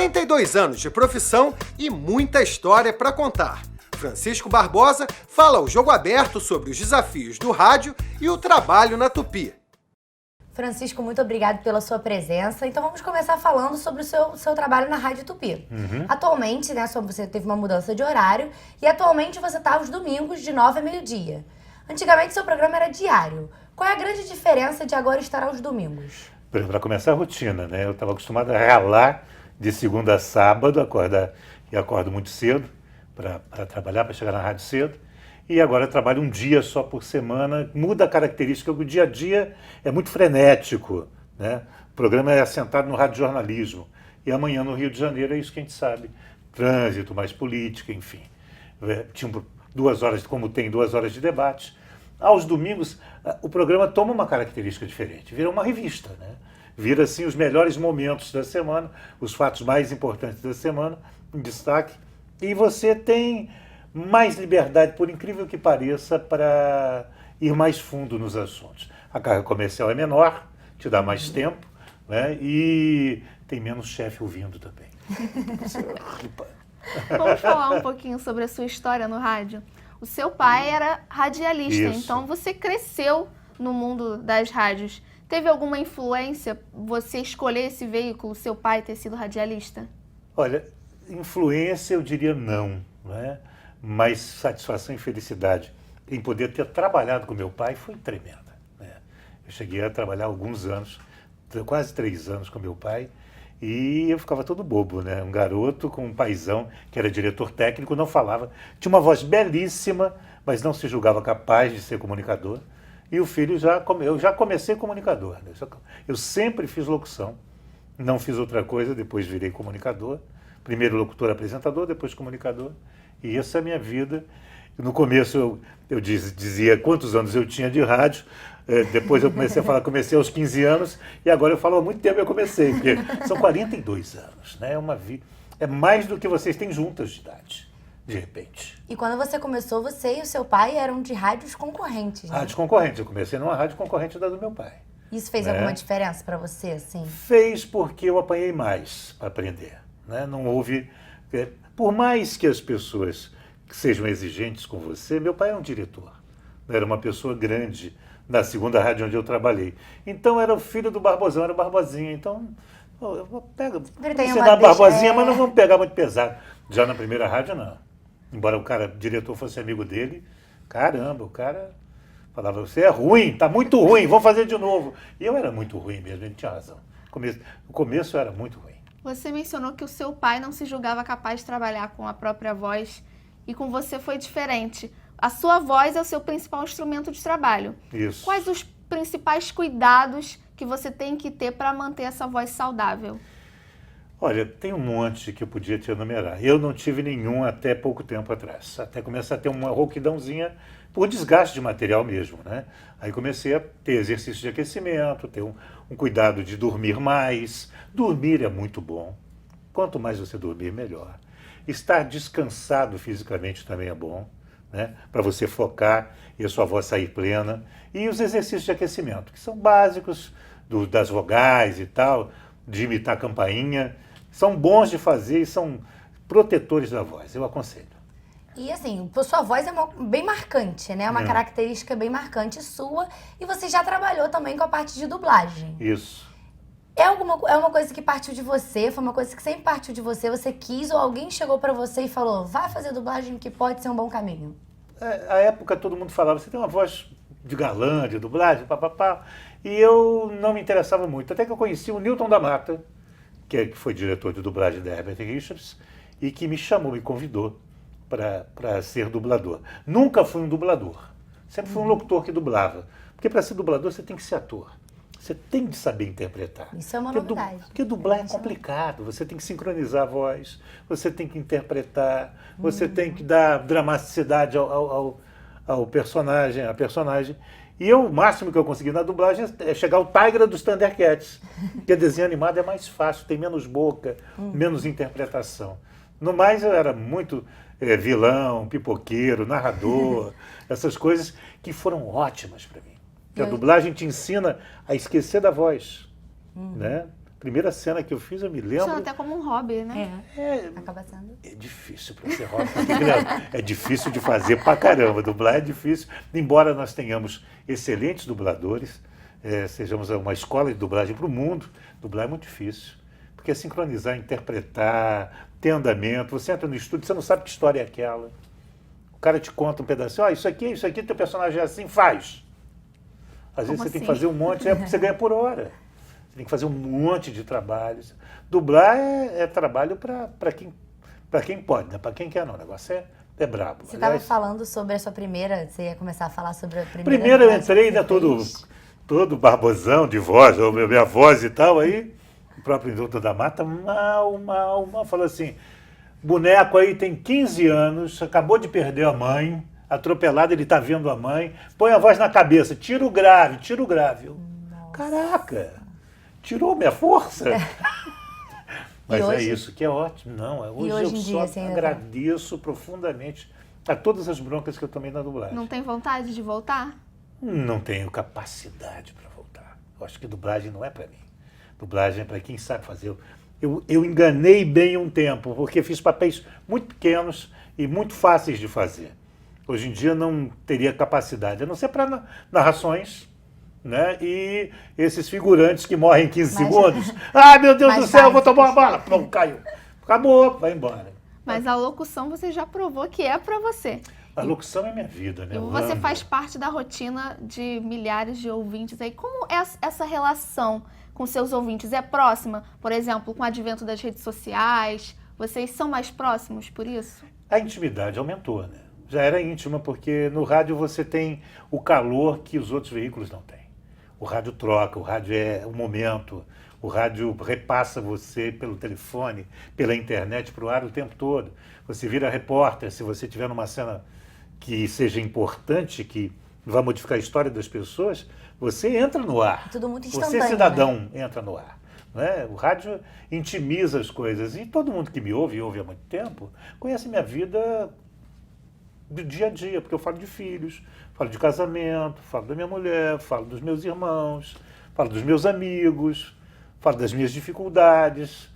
42 anos de profissão e muita história para contar. Francisco Barbosa fala ao Jogo Aberto sobre os desafios do rádio e o trabalho na Tupi. Francisco, muito obrigado pela sua presença. Então vamos começar falando sobre o seu trabalho na Rádio Tupi. Atualmente, né, você teve uma mudança de horário e atualmente você está aos domingos de 9 a meio-dia. Antigamente seu programa era diário. Qual é a grande diferença de agora estar aos domingos? Para começar a rotina, né? Eu estava acostumado a ralar de segunda a sábado, acordo muito cedo para trabalhar, para chegar na rádio cedo. E agora eu trabalho um dia só por semana, muda a característica, o dia a dia é muito frenético, né? O programa é assentado no radiojornalismo. E amanhã no Rio de Janeiro é isso que a gente sabe, trânsito, mais política, enfim. Tinha 2 horas, como tem 2 horas de debate. Aos domingos, o programa toma uma característica diferente, vira uma revista, né? Vira assim os melhores momentos da semana, os fatos mais importantes da semana, em destaque. E você tem mais liberdade, por incrível que pareça, para ir mais fundo nos assuntos. A carga comercial é menor, te dá mais tempo, né? E tem menos chefe ouvindo também. Vamos falar um pouquinho sobre a sua história no rádio. O seu pai era radialista, Isso. Então você cresceu no mundo das rádios. Teve alguma influência você escolher esse veículo, seu pai ter sido radialista? Olha, influência eu diria não, né? Mas satisfação e felicidade em poder ter trabalhado com meu pai foi tremenda, né? Eu cheguei a trabalhar alguns anos, quase 3 anos com meu pai, e eu ficava todo bobo, né? Um garoto com um paizão que era diretor técnico, não falava, tinha uma voz belíssima, mas não se julgava capaz de ser comunicador. E o filho eu já comecei comunicador, né? Eu sempre fiz locução, não fiz outra coisa, depois virei comunicador. Primeiro locutor apresentador, depois comunicador. E essa é a minha vida. No começo eu dizia quantos anos eu tinha de rádio, depois eu comecei a falar, comecei aos 15 anos, e agora eu falo há muito tempo eu comecei, porque são 42 anos, né? É mais do que vocês têm juntas de idade, de repente. E quando você começou, você e o seu pai eram de rádios concorrentes, né? Rádios concorrentes, eu comecei numa rádio concorrente da do meu pai. Isso fez né? alguma diferença para você, assim? Fez porque eu apanhei mais para aprender, né? Não houve... Por mais que as pessoas sejam exigentes com você, meu pai era um diretor, era uma pessoa grande na segunda rádio onde eu trabalhei. Então era o filho do Barbosão, era o Barbosinha. Então, eu vou ensinar a Barbosinha, mas não vamos pegar muito pesado. Já na primeira rádio, não. Embora o diretor fosse amigo dele, caramba, o cara falava, você é ruim, tá muito ruim, vamos fazer de novo. E eu era muito ruim mesmo, ele tinha razão. No começo eu era muito ruim. Você mencionou que o seu pai não se julgava capaz de trabalhar com a própria voz e com você foi diferente. A sua voz é o seu principal instrumento de trabalho. Isso. Quais os principais cuidados que você tem que ter para manter essa voz saudável? Olha, tem um monte que eu podia te enumerar. Eu não tive nenhum até pouco tempo atrás. Até começar a ter uma rouquidãozinha por desgaste de material mesmo, né? Aí comecei a ter exercício de aquecimento, ter um cuidado de dormir mais. Dormir é muito bom. Quanto mais você dormir, melhor. Estar descansado fisicamente também é bom, né? Para você focar e a sua voz sair plena. E os exercícios de aquecimento, que são básicos, das vogais e tal, de imitar a campainha, são bons de fazer e são protetores da voz, eu aconselho. E assim, a sua voz é bem marcante, né? Uma característica bem marcante sua. E você já trabalhou também com a parte de dublagem. Isso. É uma coisa que partiu de você? Foi uma coisa que sempre partiu de você? Você quis ou alguém chegou pra você e falou, vai fazer dublagem que pode ser um bom caminho? À época todo mundo falava, você tem uma voz de galã, de dublagem, papapá. E eu não me interessava muito. Até que eu conheci o Newton da Mata, que foi diretor de dublagem da Herbert Richards, e que me chamou, me convidou para ser dublador. Nunca fui um dublador. Sempre fui um locutor que dublava. Porque para ser dublador você tem que ser ator. Você tem de saber interpretar. Isso é uma novidade. Porque dublar é complicado. Você tem que sincronizar a voz, você tem que interpretar, você tem que dar dramaticidade ao personagem, à personagem. E o máximo que eu consegui na dublagem é chegar ao Tigra dos Thundercats. Porque desenho animado é mais fácil, tem menos boca, menos interpretação. No mais, eu era muito vilão, pipoqueiro, narrador, essas coisas que foram ótimas para mim. Porque a dublagem te ensina a esquecer da voz, né? Primeira cena que eu fiz, eu me lembro... Funciona até como um hobby, né? Acaba sendo. É difícil para ser hobby. É difícil de fazer pra caramba. Dublar é difícil. Embora nós tenhamos excelentes dubladores, sejamos uma escola de dublagem para o mundo, dublar é muito difícil. Porque é sincronizar, interpretar, ter andamento. Você entra no estúdio, você não sabe que história é aquela. O cara te conta um pedacinho, isso aqui, teu personagem é assim, faz. Às vezes você tem que fazer um monte, você ganha por hora. Você tem que fazer um monte de trabalhos. Dublar é trabalho para quem pode, né? Para quem quer não. O negócio é brabo. Você estava falando sobre a sua primeira, você ia começar a falar sobre a primeira... Primeiro eu entrei, ainda todo barbosão de voz, ou minha voz e tal, aí o próprio Indulto da Mata, mal, falou assim, boneco aí tem 15 anos, acabou de perder a mãe, atropelado, ele está vendo a mãe, põe a voz na cabeça, tira o grave. Nossa. Caraca, tirou minha força. Mas hoje? É isso que é ótimo. Não, hoje eu só assim, agradeço profundamente a todas as broncas que eu tomei na dublagem. Não tem vontade de voltar? Não tenho capacidade para voltar. Eu acho que dublagem não é para mim. Dublagem é para quem sabe fazer. Eu enganei bem um tempo, porque fiz papéis muito pequenos e muito fáceis de fazer. Hoje em dia não teria capacidade, a não ser para narrações, né? E esses figurantes que morrem em 15 segundos. Ah, meu Deus do céu, eu vou tomar uma bala. Pronto, caiu. Acabou, vai embora. Mas a locução você já provou que é para você. A locução é minha vida, né? E você faz parte da rotina de milhares de ouvintes aí. Como é essa relação com seus ouvintes? É próxima? Por exemplo, com o advento das redes sociais? Vocês são mais próximos por isso? A intimidade aumentou, né? Já era íntima, porque no rádio você tem o calor que os outros veículos não têm. O rádio troca, o rádio é o momento, o rádio repassa você pelo telefone, pela internet, para o ar o tempo todo. Você vira repórter, se você tiver numa cena que seja importante, que vai modificar a história das pessoas, você entra no ar. Tudo muito instantâneo, você, cidadão, né? Entra no ar. Né? O rádio intimiza as coisas. E todo mundo que me ouve, e ouve há muito tempo, conhece minha vida do dia a dia, porque eu falo de filhos, falo de casamento, falo da minha mulher, falo dos meus irmãos, falo dos meus amigos, falo das minhas dificuldades,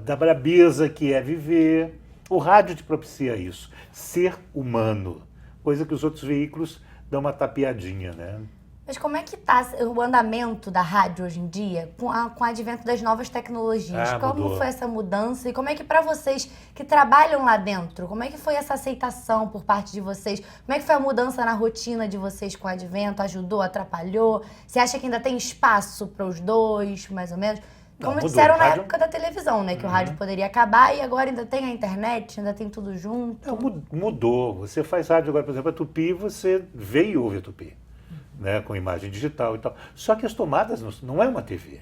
da brabeza que é viver. O rádio te propicia isso, ser humano, coisa que os outros veículos dão uma tapeadinha, né? Mas como é que está o andamento da rádio hoje em dia com o advento das novas tecnologias? Como mudou. foi essa mudança? E como é que para vocês que trabalham lá dentro, como é que foi essa aceitação por parte de vocês? Como é que foi a mudança na rotina de vocês com o advento? Ajudou, atrapalhou? Você acha que ainda tem espaço para os dois, mais ou menos? Como mudou. disseram na época da televisão, né? Que o rádio poderia acabar e agora ainda tem a internet, ainda tem tudo junto. Não, mudou. Você faz rádio agora, por exemplo, a Tupi, você vê e ouve a Tupi. Né, com imagem digital e tal. Só que as tomadas não é uma TV.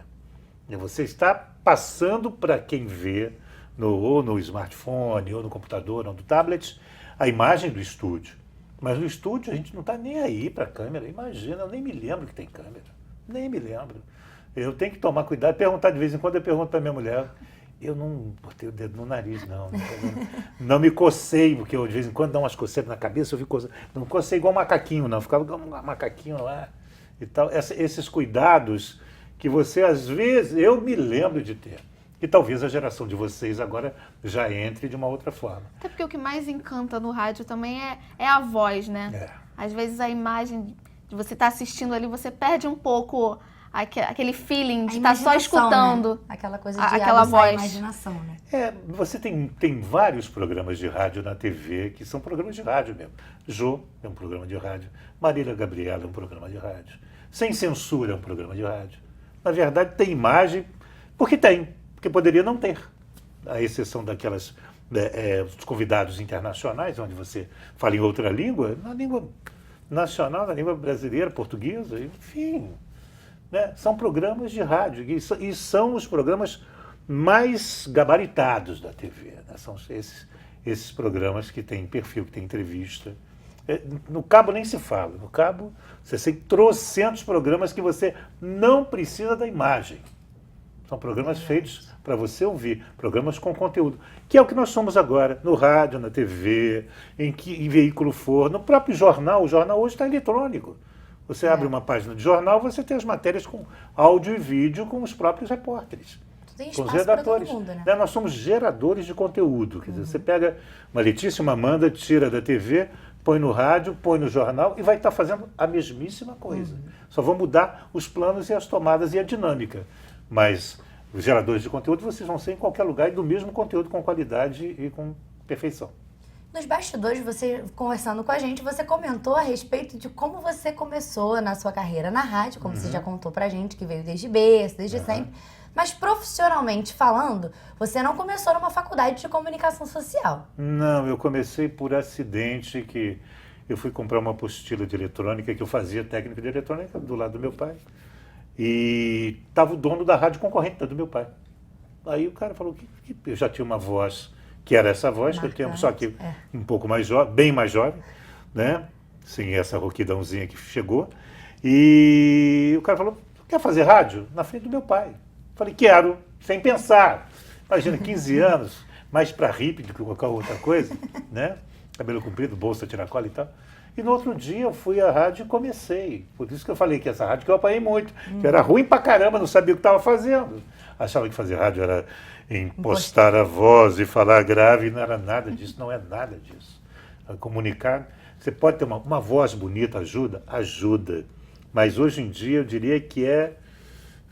Você está passando para quem vê, ou no smartphone, ou no computador, ou no tablet, a imagem do estúdio. Mas no estúdio a gente não está nem aí para a câmera. Imagina, eu nem me lembro que tem câmera. Nem me lembro. Eu tenho que tomar cuidado, perguntar de vez em quando, eu pergunto para minha mulher, eu não botei o dedo no nariz, não me cocei, porque eu de vez em quando dá umas coceiras na cabeça, eu vi coisa, não cocei igual um macaquinho, não, ficava igual um macaquinho lá e tal. Esses cuidados que você, às vezes, eu me lembro de ter. E talvez a geração de vocês agora já entre de uma outra forma. Até porque o que mais encanta no rádio também é a voz, né? É. Às vezes a imagem de você estar assistindo ali, você perde um pouco aquele feeling de estar só escutando, né? Aquela coisa de aquela voz. A imaginação, né? Você tem vários programas de rádio na TV que são programas de rádio mesmo. Jô é um programa de rádio, Marília Gabriela é um programa de rádio, Sem Censura é um programa de rádio. Na verdade tem imagem, porque poderia não ter, à exceção daquelas os convidados internacionais, onde você fala em outra língua, na língua nacional, na língua brasileira, portuguesa, enfim. Né? São programas de rádio e são os programas mais gabaritados da TV. Né? São esses programas que têm perfil, que têm entrevista. No Cabo nem se fala. No Cabo você tem trocentos programas que você não precisa da imagem. São programas feitos para você ouvir, programas com conteúdo, que é o que nós somos agora, no rádio, na TV, em veículo for, no próprio jornal. O jornal hoje está eletrônico. Você abre uma página de jornal, você tem as matérias com áudio e vídeo com os próprios repórteres. Tem Com os espaço para todo redatores. mundo, né? Nós somos geradores de conteúdo. Quer dizer, você pega uma Letícia, uma Amanda, tira da TV, põe no rádio, põe no jornal e vai estar fazendo a mesmíssima coisa. Só vão mudar os planos e as tomadas e a dinâmica. Mas os geradores de conteúdo vocês vão ser em qualquer lugar e do mesmo conteúdo com qualidade e com perfeição. Nos bastidores, você conversando com a gente, você comentou a respeito de como você começou na sua carreira na rádio, como você já contou pra gente, que veio desde berço, desde sempre. Mas profissionalmente falando, você não começou numa faculdade de comunicação social. Não, eu comecei por acidente, que eu fui comprar uma apostila de eletrônica, que eu fazia técnica de eletrônica do lado do meu pai. E estava o dono da rádio concorrente do meu pai. Aí o cara falou que eu já tinha uma voz, que era essa voz que eu tenho, só que um pouco mais jovem, bem mais jovem, né? Sem essa rouquidãozinha que chegou. E o cara falou, quer fazer rádio? Na frente do meu pai. Falei, quero, sem pensar. Imagina, 15 anos, mais para hippie do que qualquer outra coisa, né? Cabelo comprido, bolsa, tiracola e tal. E no outro dia eu fui à rádio e comecei. Por isso que eu falei que essa rádio que eu apanhei muito, que era ruim pra caramba, não sabia o que estava fazendo. Achava que fazer rádio era impostar a voz e falar grave, não era nada disso, não é nada disso. Comunicar, você pode ter uma voz bonita, ajuda? Ajuda. Mas hoje em dia eu diria que é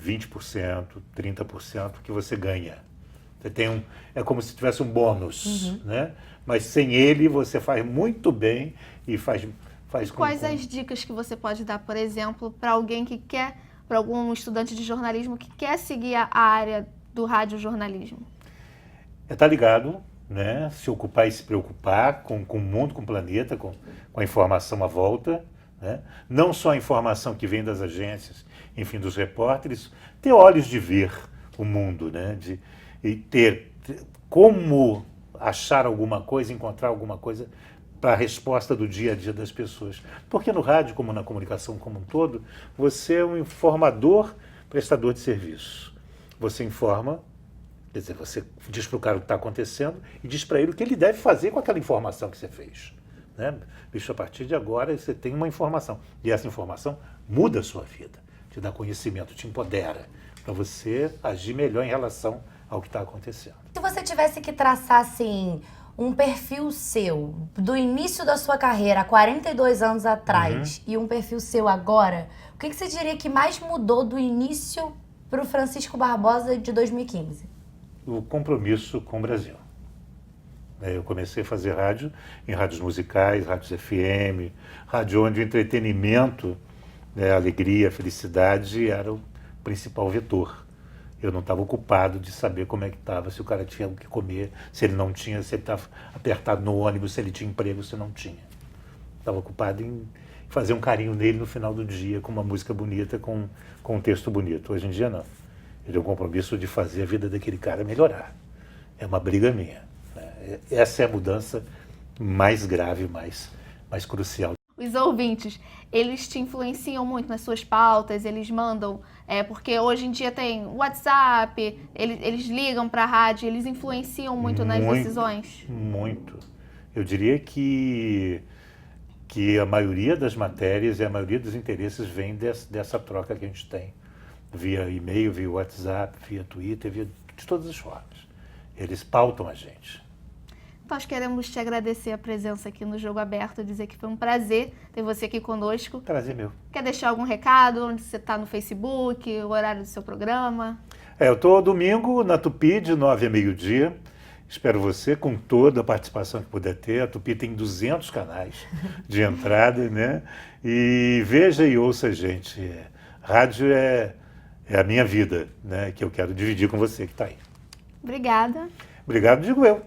20%, 30% que você ganha. Você tem é como se tivesse um bônus, né? Mas sem ele você faz muito bem e faz Quais as dicas que você pode dar, por exemplo, para alguém que quer, para algum estudante de jornalismo que quer seguir a área do radiojornalismo? É estar ligado, né? Se ocupar e se preocupar com o mundo, com o planeta, com a informação à volta, né? Não só a informação que vem das agências, enfim, dos repórteres, ter olhos de ver o mundo, né? E ter como achar alguma coisa, encontrar alguma coisa para a resposta do dia a dia das pessoas. Porque no rádio, como na comunicação como um todo, você é um informador, prestador de serviço. Você informa, quer dizer, você diz para o cara o que está acontecendo e diz para ele o que ele deve fazer com aquela informação que você fez. Né? Bicho, a partir de agora você tem uma informação. E essa informação muda a sua vida, te dá conhecimento, te empodera para você agir melhor em relação ao que está acontecendo. Se você tivesse que traçar, assim, um perfil seu, do início da sua carreira, há 42 anos atrás, e um perfil seu agora, o que você diria que mais mudou do início para o Francisco Barbosa de 2015? O compromisso com o Brasil. Eu comecei a fazer rádio em rádios musicais, rádios FM, rádio onde o entretenimento, a alegria, a felicidade era o principal vetor. Eu não estava ocupado de saber como é que estava, se o cara tinha o que comer, se ele não tinha, se ele estava apertado no ônibus, se ele tinha emprego, se não tinha. Estava ocupado em fazer um carinho nele no final do dia, com uma música bonita, com um texto bonito. Hoje em dia, não. Eu tenho um compromisso de fazer a vida daquele cara melhorar. É uma briga minha. Né? Essa é a mudança mais grave, mais crucial. Os ouvintes, eles te influenciam muito nas suas pautas, eles mandam, porque hoje em dia tem WhatsApp, eles ligam para a rádio, eles influenciam muito nas decisões? Muito. Eu diria que a maioria das matérias e a maioria dos interesses vem dessa troca que a gente tem. Via e-mail, via WhatsApp, via Twitter, de todas as formas. Eles pautam a gente. Nós queremos te agradecer a presença aqui no Jogo Aberto, dizer que foi um prazer ter você aqui conosco. Prazer meu. Quer deixar algum recado? Onde você está no Facebook, o horário do seu programa? Eu estou domingo na Tupi, de 9 a meio-dia. Espero você com toda a participação que puder ter. A Tupi tem 200 canais de entrada, né? E veja e ouça a gente. Rádio é a minha vida, né? Que eu quero dividir com você que está aí. Obrigada. Obrigado, digo eu.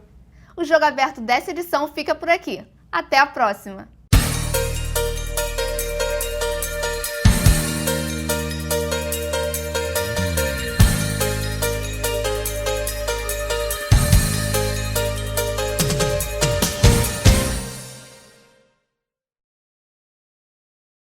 O Jogo Aberto dessa edição fica por aqui. Até a próxima!